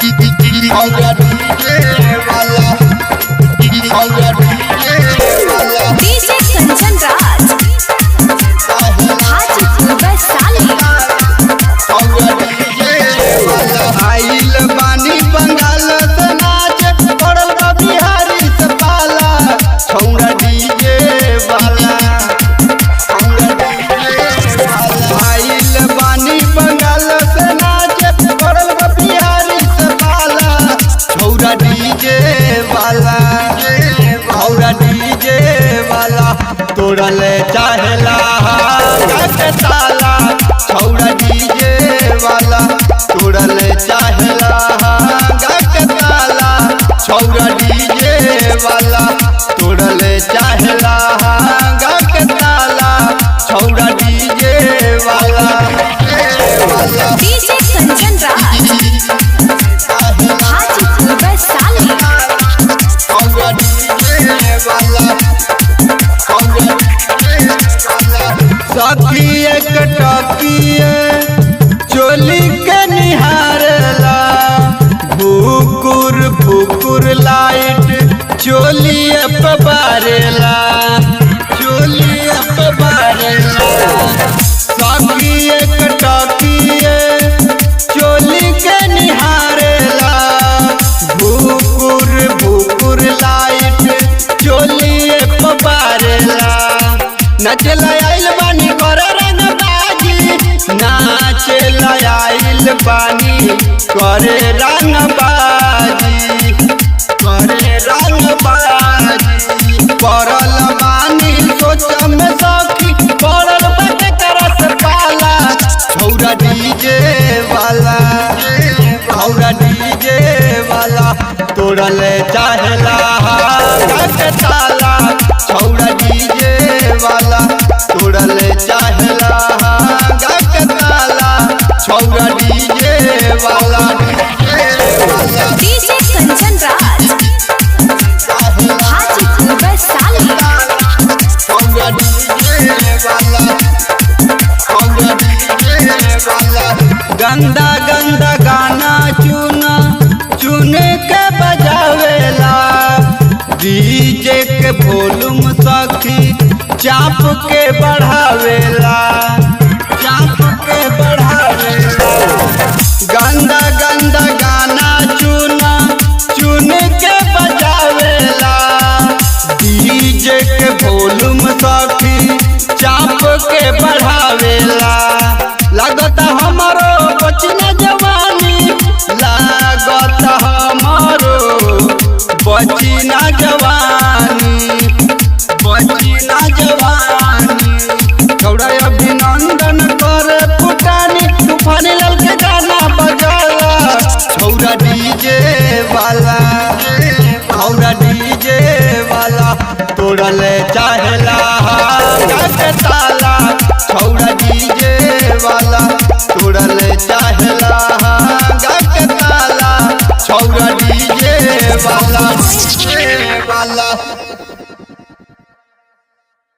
छौरा डीजे वाला डीजे कंचन राज हाजीपुर वैशाली। आइल बानी बंगाल से नाच पड़ल बा बिहारी से पाला छौरा डीजे वाला आइल बानी बंगाल से नाच पड़ल बा बिहारी से पाला छौरा डीजे वाला तोड़ा ले चाहेला के ताला छौरा डीजे वाला तोड़ा ले चाहेला के ताला छौरा डीजे वाला तोड़ा ले चाहेला के ताला छौरा डीजे वाला डीजे कंचन राज हाजीपुर वैशाली। छौरा डीजे वाला सखी एक टकिए चोली के निहारला भूकुर भूकुर लाइट चोली पे बारेला सखी एक टकिए चोली के निहारला भूकुर भूकुर लाइट चोली पे बारेला नचला आइल बानी करे रंगबाजी नाचला आइल बानी करे रंगबाजी पड़ल बानी सोच में सखी पड़ल बाटे करस पाला छौरा डीजे वाला तोड़ा ले चाहेला के ताला छौरा डीजे वाला तोड़ा ले चाहेला के ताला छौरा डीजे वाला डीजे कंचन राज हाजीपुर वैशाली। छौरा डीजे वाला गंदा गंदा गाना चुन के बजावेला डीजे के वॉल्यूम सखी चाप के बढ़ावेला गंदा गंदा गाना चुन के बजावेला डीजे के वॉल्यूम सखी चाप के बढ़ावेला लागत हमारो बचना जवानी छौरा अभिनंदन करे पुटानी तूफानी लाल के गाना बजाला छौरा डीजे वाला तोड़ा ले चाहेला के ताला छौरा डीजे वाला तोड़ा ले चाहेला के ताला छौरा डीजे वाला